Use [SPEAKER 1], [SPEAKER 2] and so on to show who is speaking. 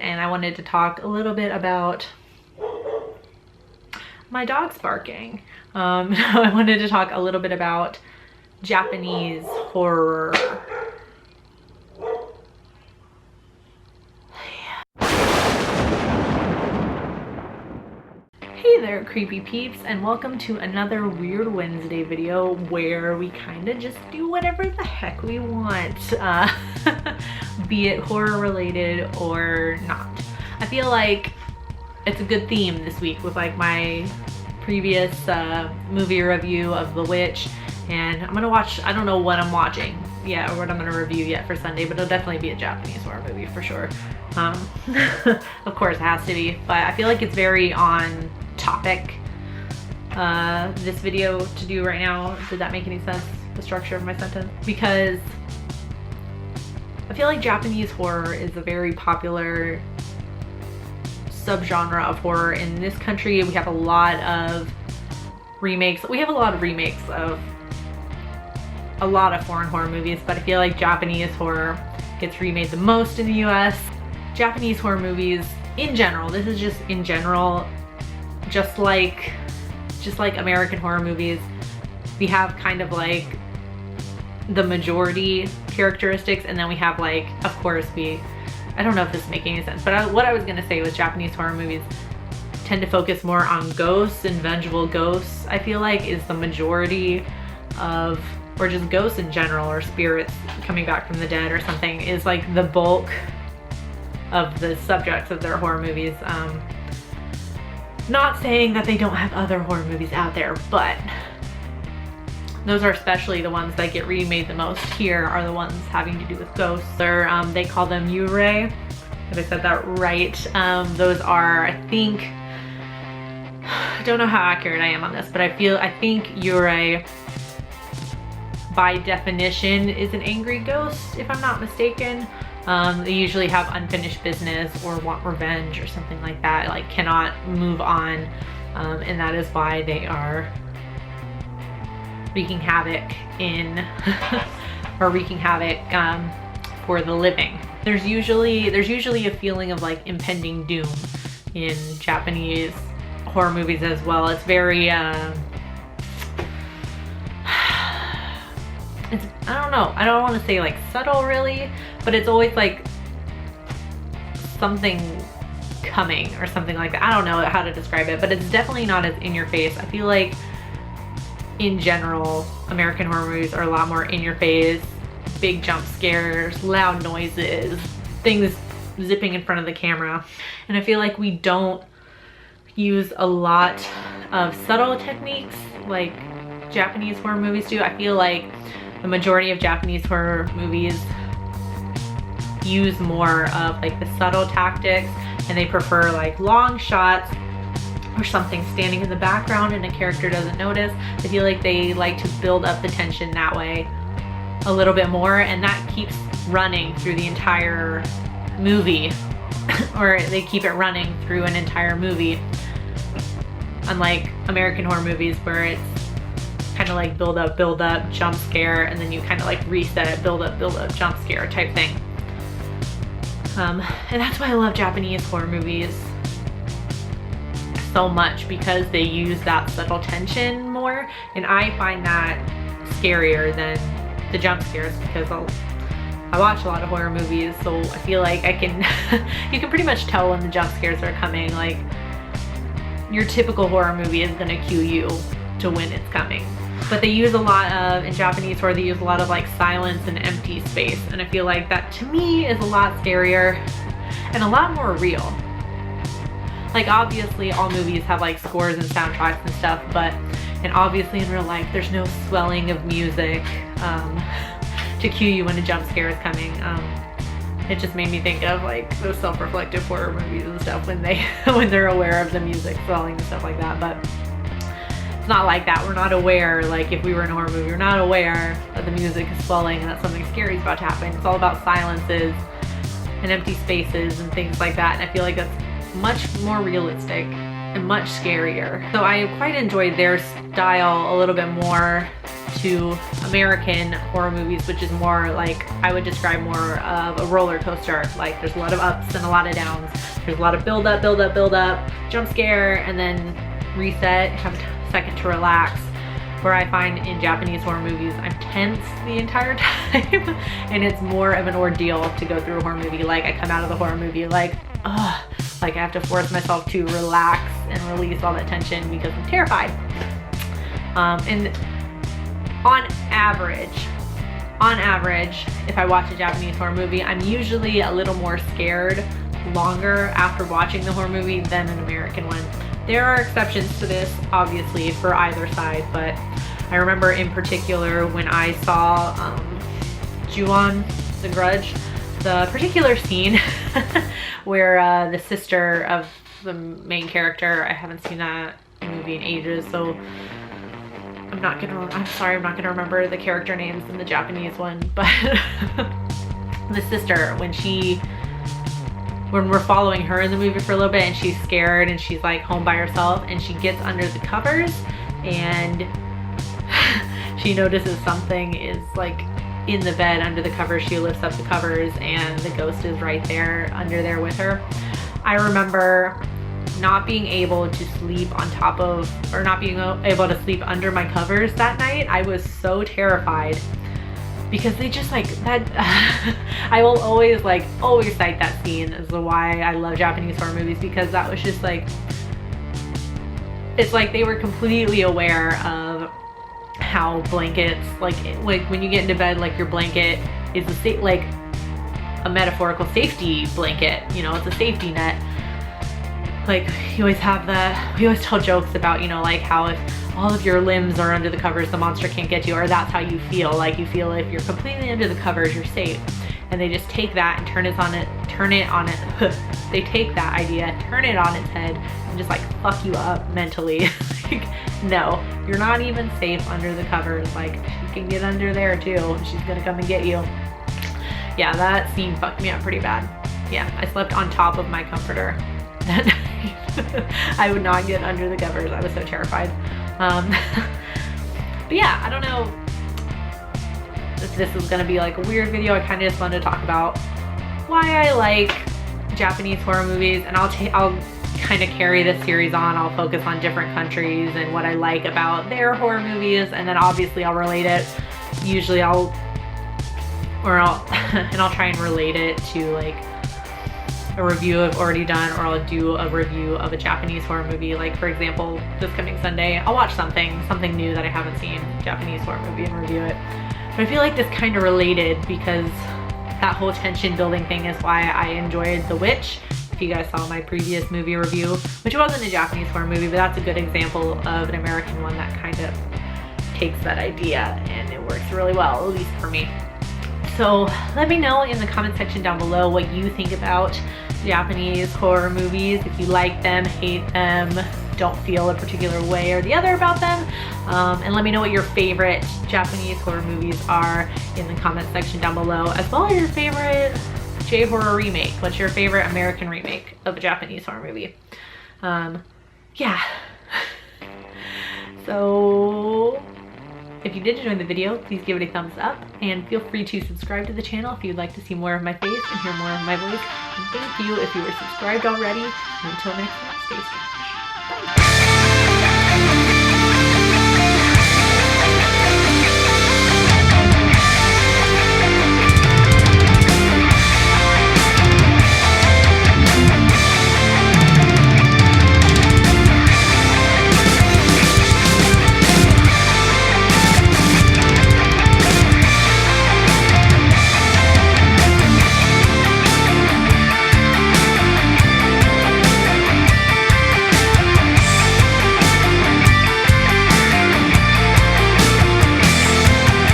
[SPEAKER 1] And I wanted to talk a little bit about my dog's barking. I wanted to talk a little bit about Japanese horror. Hey there, creepy peeps, and welcome to another Weird Wednesday video where we kind of just do whatever the heck we want, be it horror related or not. I feel like it's a good theme this week with like my previous movie review of The Witch, and I'm gonna watch, I don't know what I'm watching yet or what I'm gonna review yet for Sunday, but it'll definitely be a Japanese horror movie for sure. Of course it has to be, but I feel like it's very on topic, this video to do right now. Did that make any sense, the structure of my sentence? Because I feel like Japanese horror is a very popular subgenre of horror in this country. We have a lot of remakes. We have a lot of remakes of a lot of foreign horror movies, but I feel like Japanese horror gets remade the most in the US. Japanese horror movies in general, this is just in general, just like American horror movies, we have kind of like the majority characteristics, and then we have like, of course, I don't know if this is making any sense, but what I was gonna say was Japanese horror movies tend to focus more on ghosts and vengeful ghosts, I feel like, is the majority of, or just ghosts in general, or spirits coming back from the dead or something, is like the bulk of the subjects of their horror movies. Not saying that they don't have other horror movies out there, but those are especially the ones that get remade the most here, are the ones having to do with ghosts. They call them yurei, if I said that right. Those are, I think, I don't know how accurate I am on this, but I think yurei by definition is an angry ghost, if I'm not mistaken. They usually have unfinished business or want revenge or something like that, like cannot move on, and that is why they are wreaking havoc for the living. There's usually a feeling of like impending doom in Japanese horror movies as well. It's very I don't know, I don't want to say like subtle really, but it's always like something coming or something like that. I don't know how to describe it, but it's definitely not as in your face. I feel like in general, American horror movies are a lot more in your face, big jump scares, loud noises, things zipping in front of the camera. And I feel like we don't use a lot of subtle techniques like Japanese horror movies do. I feel like the majority of Japanese horror movies use more of like the subtle tactics, and they prefer like long shots or something standing in the background and a character doesn't notice. I feel like they like to build up the tension that way a little bit more, and that keeps running through the entire movie or they keep it running through an entire movie, unlike American horror movies where it's kind of like build up, jump scare, and then you kind of like reset it, build up, jump scare type thing. And that's why I love Japanese horror movies so much, because they use that subtle tension more, and I find that scarier than the jump scares, because I watch a lot of horror movies, so I feel like I can you can pretty much tell when the jump scares are coming. Like your typical horror movie is gonna cue you to when it's coming. But they use a lot of, in Japanese horror, they use a lot of like silence and empty space. And I feel like that to me is a lot scarier and a lot more real. Like obviously all movies have like scores and soundtracks and stuff, and obviously in real life there's no swelling of music to cue you when a jump scare is coming. It just made me think of like those self-reflective horror movies and stuff when they're aware of the music swelling and stuff like that. But it's not like that. We're not aware, like if we were in a horror movie, we're not aware that the music is swelling and that something scary is about to happen. It's all about silences and empty spaces and things like that. And I feel like that's much more realistic and much scarier. So I quite enjoyed their style a little bit more to American horror movies, which is more like, I would describe more of a roller coaster. Like there's a lot of ups and a lot of downs. There's a lot of build up, jump scare, and then reset, have a second to relax. Where I find in Japanese horror movies, I'm tense the entire time and it's more of an ordeal to go through a horror movie. Like I come out of the horror movie like, ugh, like I have to force myself to relax and release all that tension because I'm terrified. And on average, if I watch a Japanese horror movie, I'm usually a little more scared longer after watching the horror movie than an American one. There are exceptions to this, obviously, for either side, but I remember in particular when I saw Ju-on, The Grudge, the particular scene where the sister of the main character, I haven't seen that movie in ages, so I'm sorry, I'm not gonna remember the character names in the Japanese one, but the sister, when we're following her in the movie for a little bit and she's scared and she's like home by herself and she gets under the covers and she notices something is like in the bed under the covers. She lifts up the covers and the ghost is right there under there with her. I remember not being able to sleep on top of, or not being able to sleep under my covers that night. I was so terrified because they just like that. I will always cite that scene as to why I love Japanese horror movies, because that was just like, it's like they were completely aware of how blankets, like when you get into bed, like your blanket is like a metaphorical safety blanket, you know, it's a safety net. Like you always have we always tell jokes about, you know, like how if all of your limbs are under the covers, the monster can't get you, or that's how you feel. Like you feel if you're completely under the covers, you're safe. And they just take that and turn it on it. They take that idea, turn it on its head, and just like fuck you up mentally. Like, no, you're not even safe under the covers. Like she can get under there too, and she's gonna come and get you. Yeah, that scene fucked me up pretty bad. Yeah, I slept on top of my comforter that night. I would not get under the covers. I was so terrified. But yeah, I don't know if this is gonna be like a weird video. I kind of just wanted to talk about why I like Japanese horror movies, and I'll kind of carry this series on. I'll focus on different countries and what I like about their horror movies, and then obviously I'll relate it. Usually I'll try and relate it to like a review I've already done, or I'll do a review of a Japanese horror movie. Like for example, this coming Sunday, I'll watch something new that I haven't seen, Japanese horror movie, and review it. But I feel like this kind of related because that whole tension building thing is why I enjoyed The Witch. If you guys saw my previous movie review, which wasn't a Japanese horror movie, but that's a good example of an American one that kind of takes that idea and it works really well, at least for me. So let me know in the comment section down below what you think about Japanese horror movies, if you like them, hate them, don't feel a particular way or the other about them, and let me know what your favorite Japanese horror movies are in the comment section down below, as well as your favorite J-horror remake. What's your favorite American remake of a Japanese horror movie? Yeah. So if you did enjoy the video, please give it a thumbs up and feel free to subscribe to the channel if you'd like to see more of my face and hear more of my voice. And thank you if you were subscribed already. And until next time, stay strange. Bye.